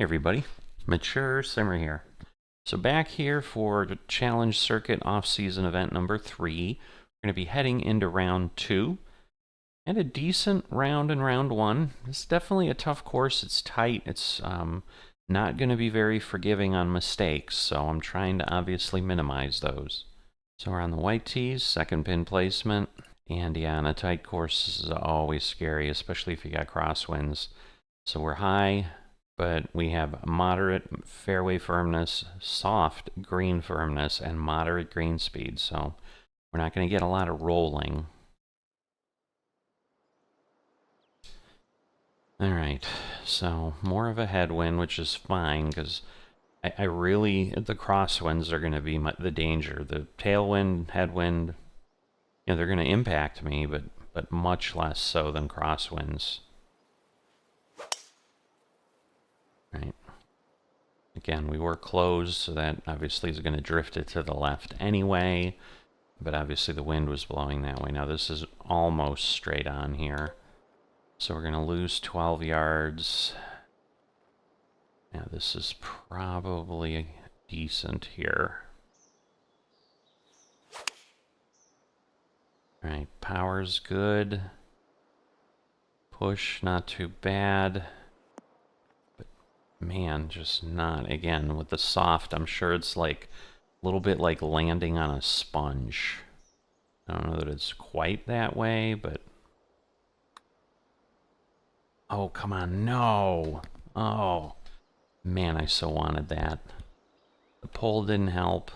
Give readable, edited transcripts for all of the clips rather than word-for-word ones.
Hey everybody, Mature Simmer here. So back here for the Challenge Circuit Off-Season event number 3. We're going to be heading into round 2. And a decent round in round 1. It's definitely a tough course. It's tight. It's not going to be very forgiving on mistakes, so I'm trying to obviously minimize those. So we're on the white tees, second pin placement. And yeah, on a tight course, this is always scary, especially if you got crosswinds. So we're high, but we have moderate fairway firmness, soft green firmness, and moderate green speed. So we're not going to get a lot of rolling. All right, so more of a headwind, which is fine because I really, the crosswinds are going to be the danger. The tailwind, headwind, you know, they're going to impact me, but much less so than crosswinds. Right. Again, we were closed, so that obviously is going to drift it to the left anyway, but obviously the wind was blowing that way. Now this is almost straight on here, so we're going to lose 12 yards. Now this is probably decent here. All right, power's good. Push, not too bad. But man, just not. Again, with the soft, I'm sure it's like a little bit like landing on a sponge. I don't know that it's quite that way, but... Oh, come on, no! Oh, man, I so wanted that. The pole didn't help.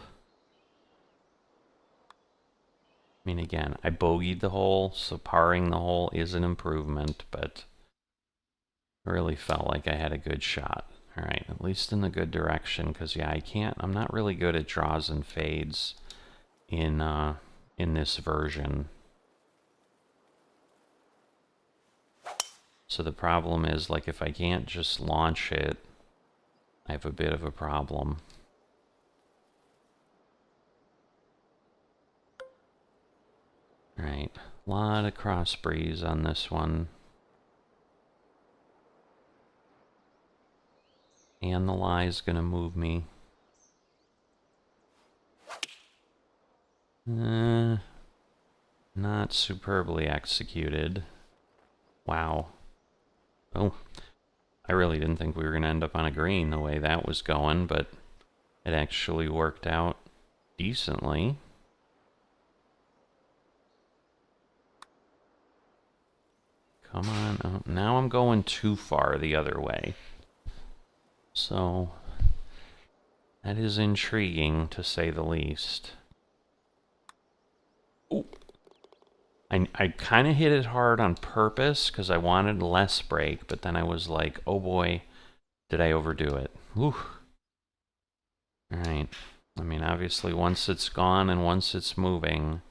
I mean, again, I bogeyed the hole, so parring the hole is an improvement, but I really felt like I had a good shot. All right, at least in the good direction, because, yeah, I'm not really good at draws and fades in this version. So the problem is, like, if I can't just launch it, I have a bit of a problem. Right, a lot of cross breeze on this one. And the lie's gonna move me. Not superbly executed. Wow. Oh, I really didn't think we were gonna end up on a green the way that was going, but it actually worked out decently. Come on. Oh, now I'm going too far the other way. So, that is intriguing, to say the least. Ooh. I kind of hit it hard on purpose, because I wanted less break, but then I was like, oh boy, did I overdo it. Whew. Alright. I mean, obviously, once it's gone and once it's moving,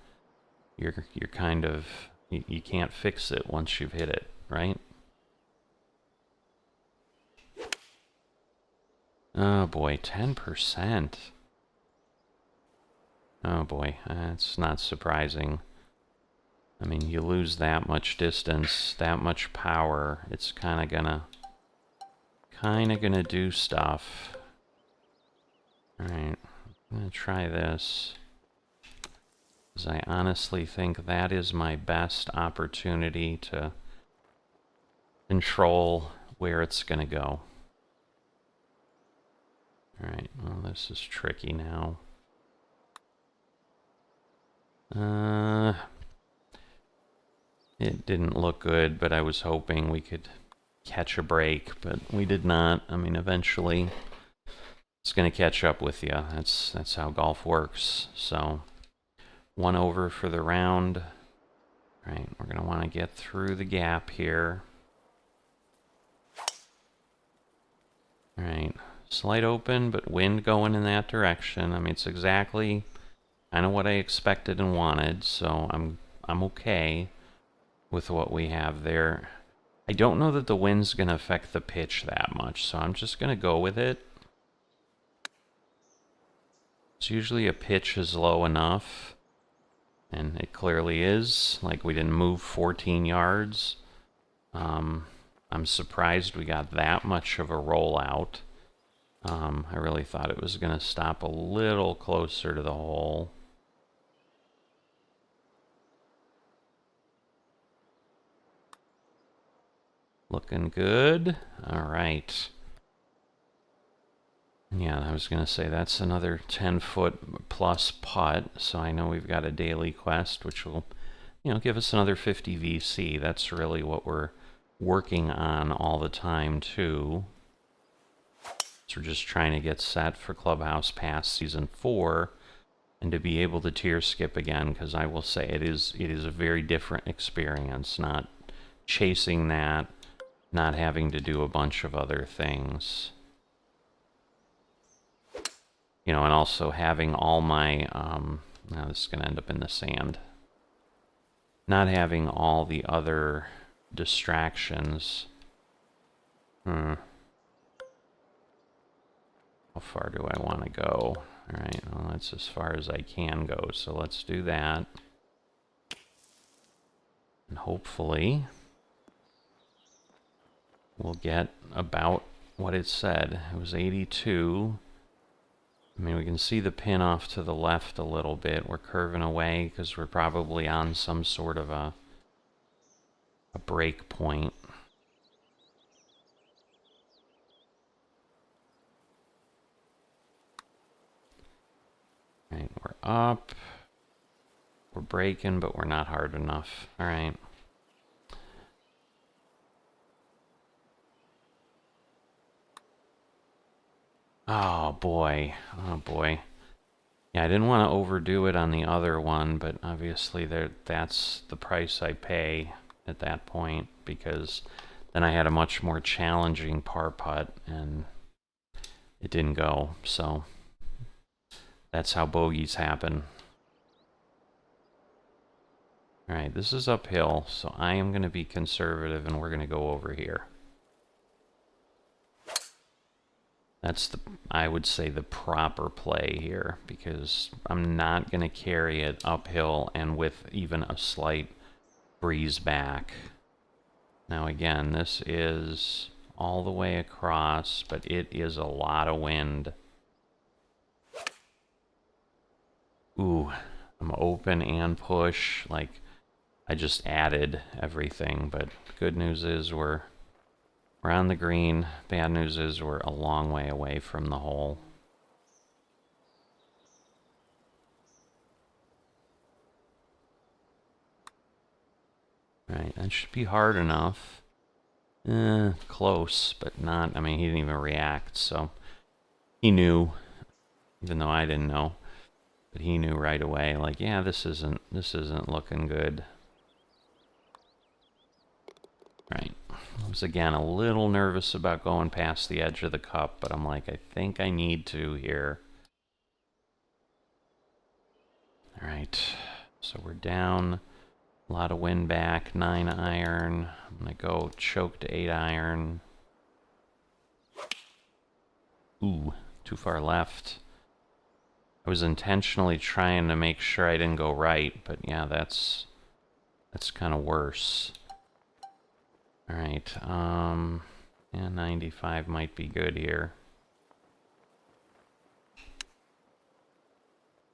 you're kind of... You can't fix it once you've hit it, right? Oh boy, 10%. Oh boy, that's not surprising. I mean, you lose that much distance, that much power, it's kind of gonna do stuff. Alright, I'm gonna try this, because I honestly think that is my best opportunity to control where it's gonna go. Alright, well, this is tricky now. It didn't look good, but I was hoping we could catch a break, but we did not. I mean, eventually it's going to catch up with you. That's how golf works. So, 1 over for the round. All right, we're going to want to get through the gap here. All right, slight open, but wind going in that direction. I mean, it's exactly kind of what I expected and wanted, so I'm okay with what we have there. I don't know that the wind's going to affect the pitch that much, so I'm just going to go with it. It's usually a pitch is low enough, and it clearly is. Like, we didn't move 14 yards. I'm surprised we got that much of a rollout. I really thought it was going to stop a little closer to the hole. Looking good. All right. Yeah, I was going to say that's another 10-foot plus putt, so I know we've got a daily quest, which will, give us another 50 VC. That's really what we're working on all the time, too. So we're just trying to get set for Clubhouse Pass Season 4 and to be able to tier skip again, because I will say it is a very different experience, not chasing that, not having to do a bunch of other things. And also having all my, now this is going to end up in the sand. Not having all the other distractions. How far do I want to go? All right, well, that's as far as I can go, so let's do that. And hopefully we'll get about what it said. It was 82. I mean, we can see the pin off to the left a little bit. We're curving away because we're probably on some sort of a break point. All right, we're up. We're braking, but we're not hard enough. All right. Oh boy. Oh boy. Yeah, I didn't want to overdo it on the other one, but obviously that's the price I pay at that point, because then I had a much more challenging par putt and it didn't go. So that's how bogeys happen. All right, this is uphill, so I am going to be conservative and we're going to go over here. That's I would say the proper play here, because I'm not going to carry it uphill and with even a slight breeze back. Now again, this is all the way across, but it is a lot of wind. Ooh, I'm open and push. Like, I just added everything, but good news is we're on the green. Bad news is we're a long way away from the hole. Right, that should be hard enough. Close, but not. I mean, he didn't even react, so he knew, even though I didn't know. But he knew right away, like, yeah, this isn't looking good. Right. I was, again, a little nervous about going past the edge of the cup, but I'm like, I think I need to here. All right. So we're down. A lot of wind back. 9 iron. I'm going to go choke to 8 iron. Ooh, too far left. I was intentionally trying to make sure I didn't go right, but yeah, that's kind of worse. All right, yeah, 95 might be good here.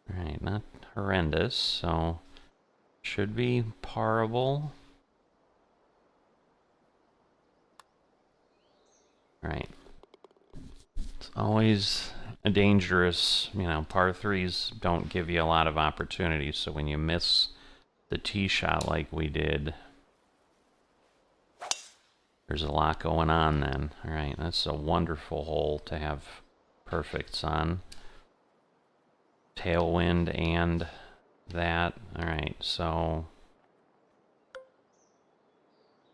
All right, not horrendous, so should be parable. All right. It's always a dangerous, par threes don't give you a lot of opportunities, so when you miss the tee shot like we did, there's a lot going on then. All right, that's a wonderful hole to have perfects on. Tailwind and that. All right, so...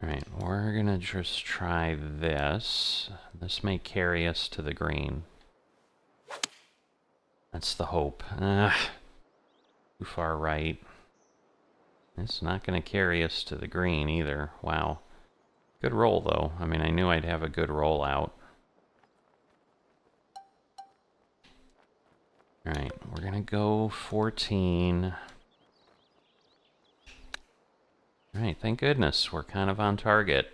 All right, we're going to just try this. This may carry us to the green. That's the hope. Too far right. It's not going to carry us to the green either. Wow. Good roll, though. I mean, I knew I'd have a good roll out. All right, we're going to go 14. All right, thank goodness. We're kind of on target.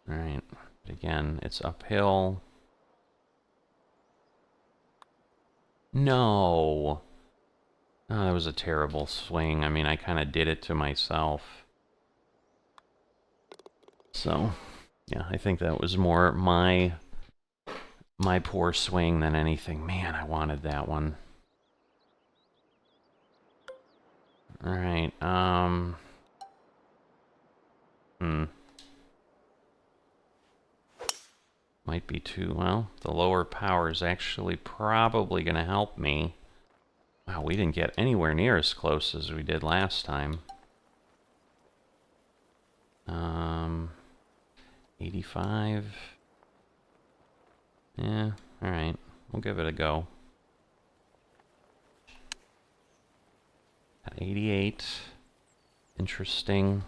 All right. Again, it's uphill. No. Oh, that was a terrible swing. I mean, I kind of did it to myself. So, yeah, I think that was more my poor swing than anything. Man, I wanted that one. All right. Might be too, well, the lower power is actually probably going to help me. Wow, we didn't get anywhere near as close as we did last time. 85. Yeah, alright. We'll give it a go. 88. Interesting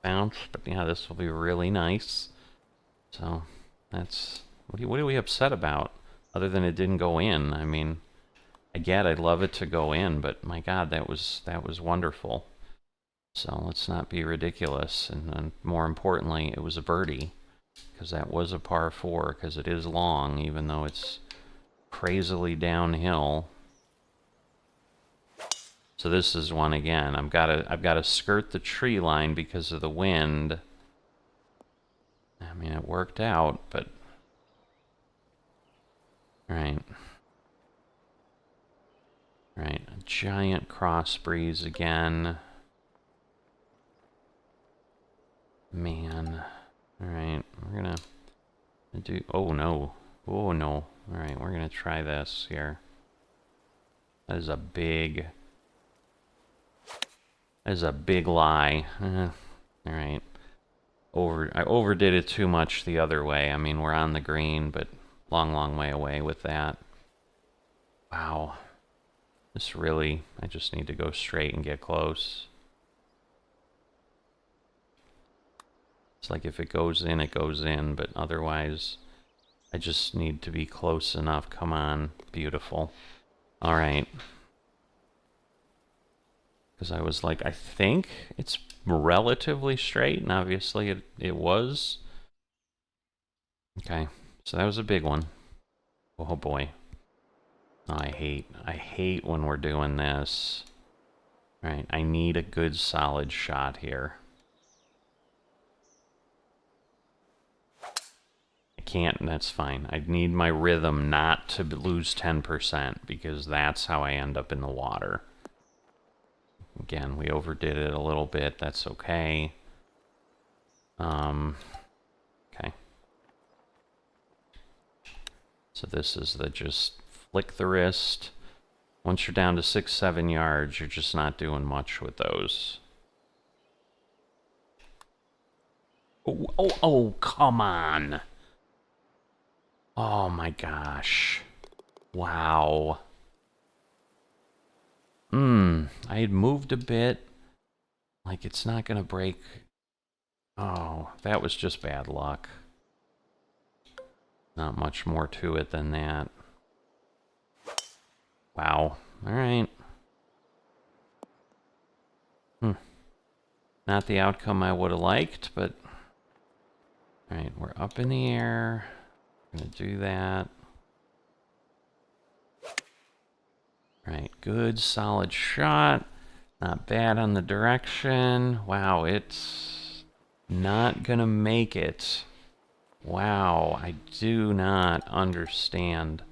bounce, but yeah, this will be really nice. So, that's... What are we upset about? Other than it didn't go in. I mean, I'd love it to go in, but my God, that was wonderful. So let's not be ridiculous. And more importantly, it was a birdie, because that was a par 4, because it is long, even though it's crazily downhill. So this is one again. I've got to skirt the tree line because of the wind. I mean, it worked out, but right. Right, a giant cross breeze again. Man. Alright, we're gonna do... Oh, no. Oh, no. Alright, we're gonna try this here. That is a big... That is a big lie. Alright. I overdid it too much the other way. I mean, we're on the green, but long, long way away with that. Wow. This really... I just need to go straight and get close. It's like if it goes in, it goes in, but otherwise, I just need to be close enough. Come on. Beautiful. All right. Because I was like, I think it's relatively straight, and obviously it was. Okay, so that was a big one. Oh boy. Oh, I hate when we're doing this. All right, I need a good solid shot here. Can't, and that's fine. I need my rhythm not to lose 10% because that's how I end up in the water. Again, we overdid it a little bit. That's okay. Okay. So this is the just flick the wrist. Once you're down to 6-7 yards, you're just not doing much with those. Oh, come on. Oh my gosh. Wow. I had moved a bit. Like, it's not gonna break. Oh, that was just bad luck. Not much more to it than that. Wow. Alright. Not the outcome I would have liked, but... Alright, we're up in the air. Gonna do that. Right, good, solid shot. Not bad on the direction. Wow, it's not gonna make it. Wow, I do not understand.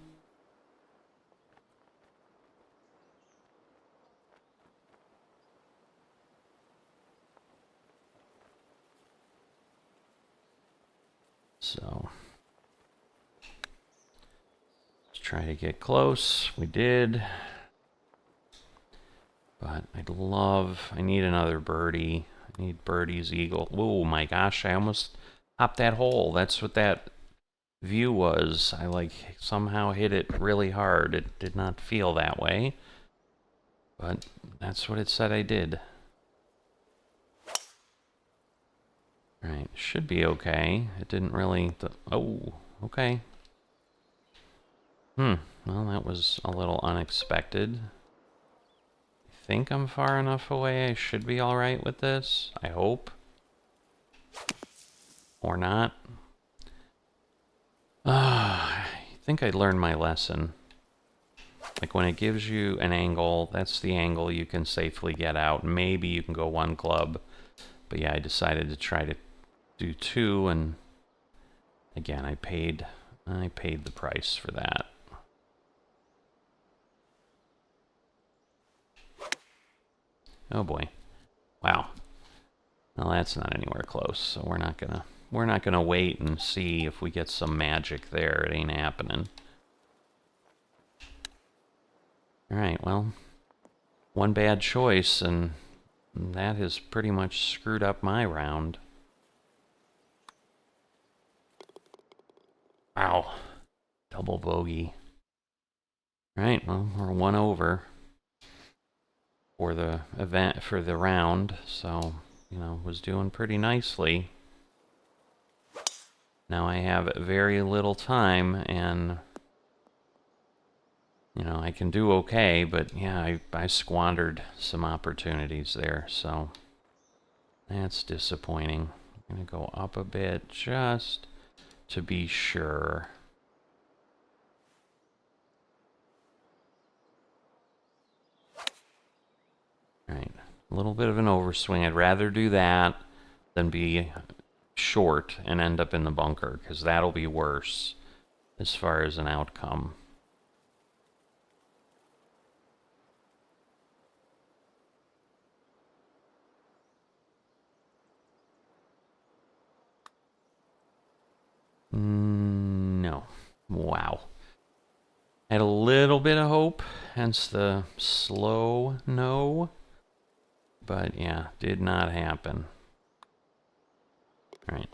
So... try to get close. We did. But I need another birdie. I need birdie's eagle. Oh my gosh, I almost hopped that hole. That's what that view was. I like somehow hit it really hard. It did not feel that way. But that's what it said I did. Alright, should be okay. It didn't really... Oh, okay. Well, that was a little unexpected. I think I'm far enough away. I should be alright with this. I hope. Or not. I think I learned my lesson. Like when it gives you an angle, that's the angle you can safely get out. Maybe you can go one club. But yeah, I decided to try to do two, and again, I paid the price for that. Oh boy. Wow. Well, that's not anywhere close, so we're not gonna wait and see if we get some magic there. It ain't happening. Alright, well, one bad choice, and that has pretty much screwed up my round. Wow. Double bogey. Alright, well, we're one over for the event, for the round, so, you know, was doing pretty nicely. Now I have very little time, and, you know, I can do okay, but yeah, I squandered some opportunities there, so that's disappointing. I'm gonna go up a bit just to be sure. Alright, a little bit of an overswing. I'd rather do that than be short and end up in the bunker, because that'll be worse as far as an outcome. No. Wow. Had a little bit of hope, hence the slow no. But yeah, did not happen. Alright.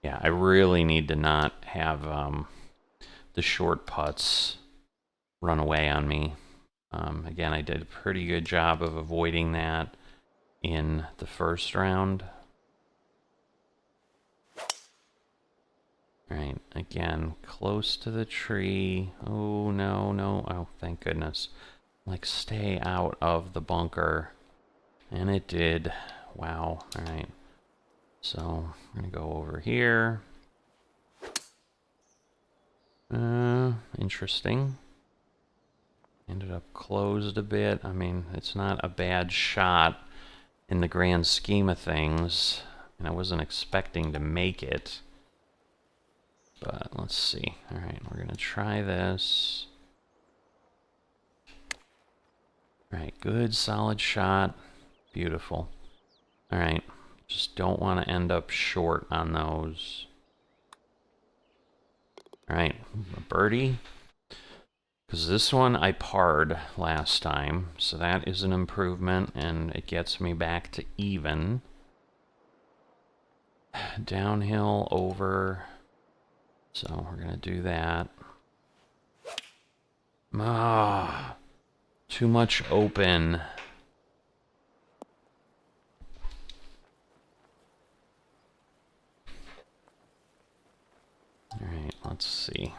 Yeah, I really need to not have the short putts run away on me. Again, I did a pretty good job of avoiding that in the first round. Alright, again, close to the tree. Oh, no, no. Oh, thank goodness. Like, stay out of the bunker. And it did. Wow. Alright. So, I'm going to go over here. Interesting. Ended up closed a bit. I mean, it's not a bad shot in the grand scheme of things. And I wasn't expecting to make it. But let's see. Alright, we're going to try this. Alright, good, solid shot. Beautiful. Alright, just don't want to end up short on those. Alright, a birdie. Because this one I parred last time, so that is an improvement, and it gets me back to even. Downhill over. So we're going to do that. Ah, too much open. Alright, let's see.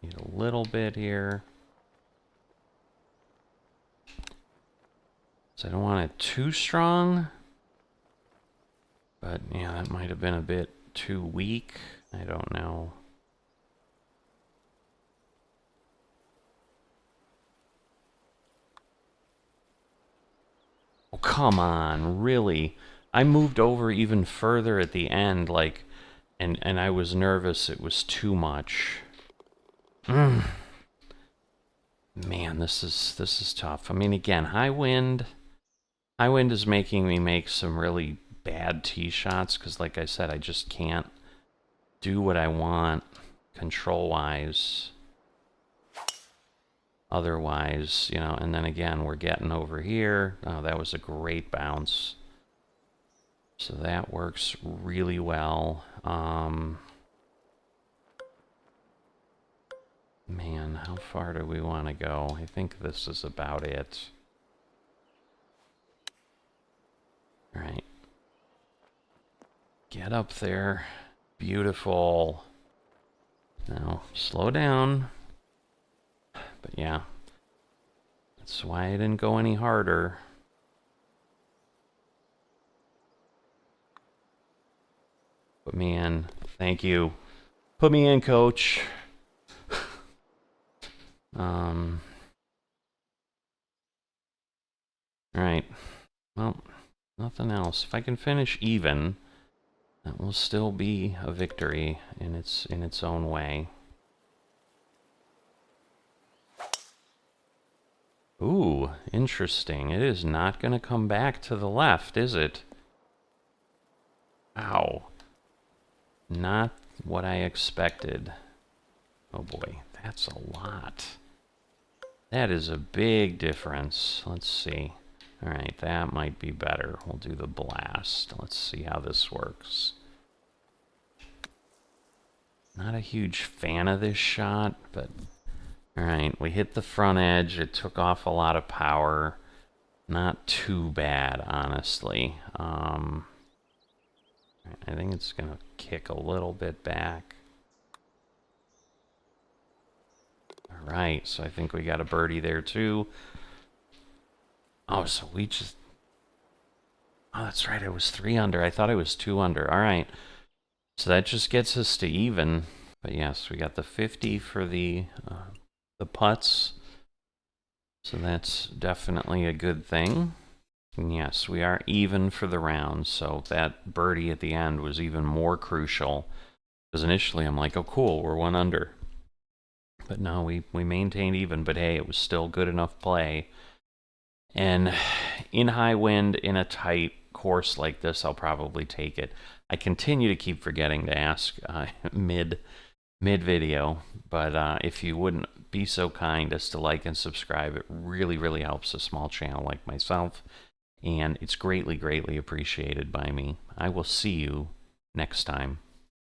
Need a little bit here. So I don't want it too strong. But yeah, that might have been a bit too weak. I don't know. Oh, come on, really? I moved over even further at the end, like, and I was nervous it was too much. Man, this is tough. I mean, again, high wind is making me make some really bad tee shots, because like I said, I just can't do what I want control-wise. Otherwise, you know, and then again, we're getting over here. Oh, that was a great bounce. So that works really well. Man, how far do we want to go? I think this is about it. All right. Get up there. Beautiful. Now, slow down. But yeah, that's why I didn't go any harder. But man, thank you. Put me in, coach. Alright. Well, nothing else. If I can finish even, that will still be a victory in its own way. Ooh, interesting. It is not going to come back to the left, is it? Wow. Not what I expected. Oh boy, that's a lot. That is a big difference. Let's see. Alright, that might be better. We'll do the blast. Let's see how this works. Not a huge fan of this shot, but... Alright, we hit the front edge. It took off a lot of power. Not too bad, honestly. I think it's going to kick a little bit back. Alright, so I think we got a birdie there too. Oh, so we just... Oh, that's right, it was 3 under. I thought it was 2 under. Alright, so that just gets us to even. But yes, we got the 50 for the putts. So that's definitely a good thing. And yes, we are even for the round, so that birdie at the end was even more crucial. Because initially I'm like, oh cool, we're 1 under. But no, we maintained even, but hey, it was still good enough play. And in high wind, in a tight course like this, I'll probably take it. I continue to keep forgetting to ask mid-video, but if you wouldn't be so kind as to like and subscribe, it really, really helps a small channel like myself. And it's greatly, greatly appreciated by me. I will see you next time.